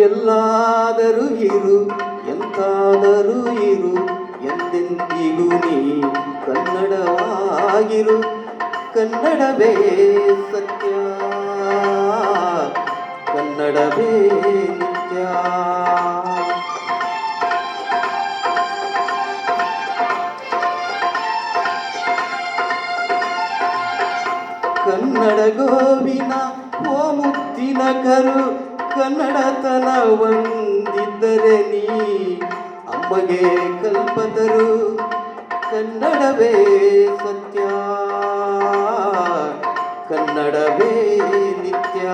ಎಲ್ಲಾದರೂ ಇರು ಎಂತಾದರೂ ಇರು ಎಂದೆಂದಿಗೂ ನೀ ಕನ್ನಡವಾಗಿರು. ಕನ್ನಡವೇ ಸತ್ಯ, ಕನ್ನಡವೇ ನಿತ್ಯ. ಕನ್ನಡ ಗೋವಿನ ಓ ಮುತ್ತಿನ ಕರು, ಕನ್ನಡತನ ಒಂದಿದ್ದರೆ ನೀ ಅಮ್ಮಗೆ ಕಲ್ಪತರು. ಕನ್ನಡವೇ ಸತ್ಯ, ಕನ್ನಡವೇ ನಿತ್ಯ.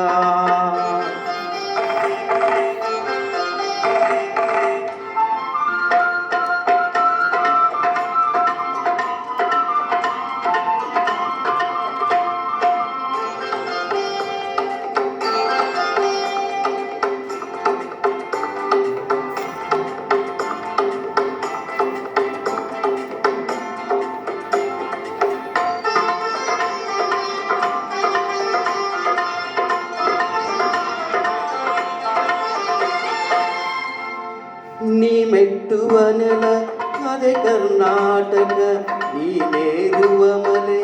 ನೀ ಮೆಟ್ಟುವ ನೆಲ ಅದೇ ಕರ್ನಾಟಕ, ನೀನೇರುವ ಮಲೆ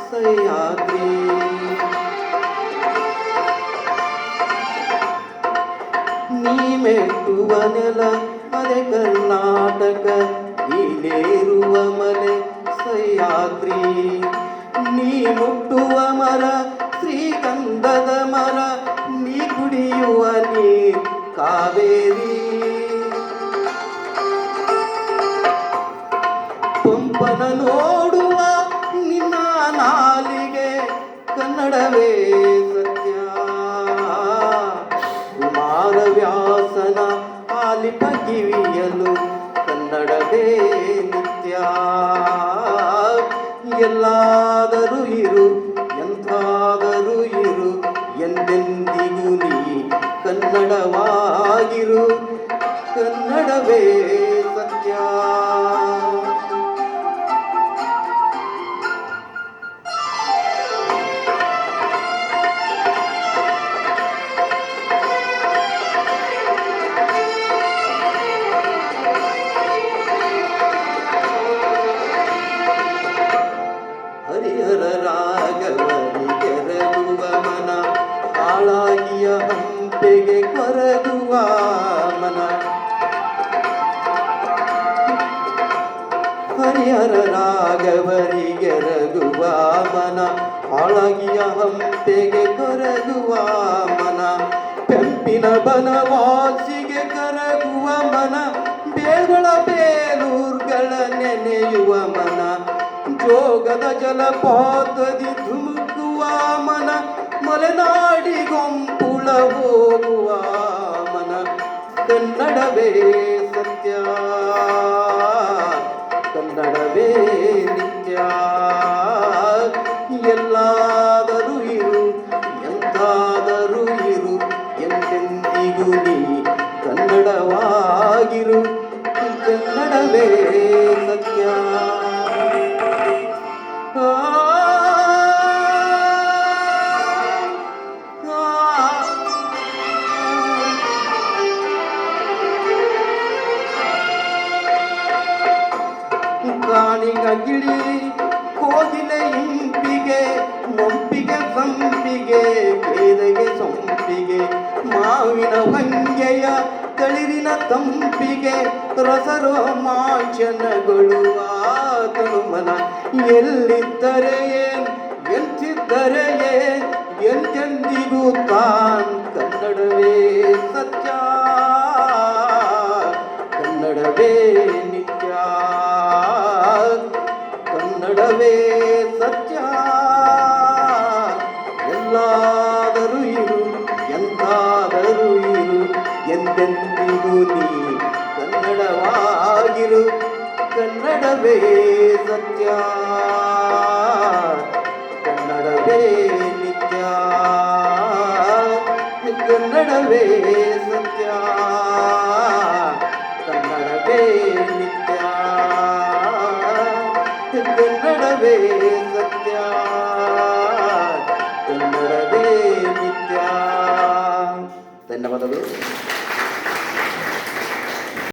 ಸಹ್ಯಾದ್ರಿ. ನೀ ಮೆಟ್ಟುವ ನೆಲ ಅದೇ ಕರ್ನಾಟಕ, ನೀನೇರುವ ಮಲೆ ಸಹ್ಯಾದ್ರಿ. ನೀ ಮುಟ್ಟುವ ಮರ ಶ್ರೀಗಂಧದ ಮರ, ನೀ ಕುಡಿಯುವ ನೀರ್ ಕಾವೇರಿ. ಪಂಪನ ನೋಡುವ ನಿನ್ನ ನಾಲಿಗೆ ಕನ್ನಡವೇ ಸತ್ಯ. ಕುಮಾರವ್ಯಾಸನ ಆಲಿಪ ಕಿವಿಯಲು ಕನ್ನಡವೇ ನಿತ್ಯ. ಎಲ್ಲಾದರೂ ಇರು ಎಂತಾದರೂ ಇರು ಎಂದೆಂದಿಗೂ ನೀ ಕನ್ನಡವಾಗಿರು. ಕನ್ನಡವೇ ಸತ್ಯ. ಹರಿಹರ ರಾಘವನಿಗೆರಗುವ ಮನ, ಹಾಳಾಗಿಯ ಹಂಪೆಗೆ ಕೊರಗುವ ಮನ. ಹರಿಹರ ರಾಘವರಿಗೆರಗುವ ಮನ, ಹಾಳಾಗಿಯ ಹಂಪೆಗೆ ಕೊರಗುವ ಮನ. ಪೆಂಪಿನ ಬನವಾಸಿಗೆ ಕರಗುವ ಮನ, ಬೇಗಳ ಬೇಲೂರ್ಗಳ ನೆನೆಯುವ ಮನ. ಜೋಗದ ಜಲಪಾತದಿ ಧುಮುಕುವ ಮನ, ಮಲೆನಾಡಿಗೊಂಪುಳ ಹೋಗುವ ಮನ. ಕನ್ನಡವೇ ಸತ್ಯ, ಕನ್ನಡವೇ ನಿತ್ಯ. ಎಲ್ಲಾದರೂ ಇರು ಎಂತಾದರೂ ಇರು ಎಂದೆಂದಿಗೂ ನೀ ಕನ್ನಡವಾಗಿರು. ಕನ್ನಡವೇ ಸತ್ಯ. ಕಾಣಿಗ ಗಿಳಿ ಕೋಗಿಲೆ ಇಂಪಿಗೆ, ಮೊಂಪಿಗೆ ಸಂಪಿಗೆ ಕೇದಗೆ ಸೊಂಪಿಗೆ. ಮಾವಿನ ಹೊಂಗೆಯ ತಳಿರಿನ ತಂಪಿಗೆ, ರಸರೋಮಾಂಚನಗಳು ಆತನು ಮನ. ಎಲ್ಲಿದ್ದರೆ ಏನ್ ಎಂತಿದ್ದರೆ ಏನ್ ಎಂತೆಂದಿಗೂ ತಾನ್ ಕನ್ನಡವೇ ಸತ್ಯ, ಕನ್ನಡವೇ ನಿತ್ಯ. ಕನ್ನಡವೇ ಸತ್ಯ. ಎಲ್ಲಾದರೂ ಇರು ಎಂತಾದರೂ ಇರು ಎಂದೆಂದಿಗೂ ನೀ ಕನ್ನಡವಾಗಿರು. ಕನ್ನಡವೇ ಸತ್ಯ, ಕನ್ನಡವೇ ನಿತ್ಯ. ಕನ್ನಡವೇ ಸತ್ಯ, ಕನ್ನಡವೇ ನಿತ್ಯ. ಕನ್ನಡವೇ ಸತ್ಯ, ಕನ್ನಡವೇ ನಿತ್ಯ. ಧನ್ಯವಾದಗಳು.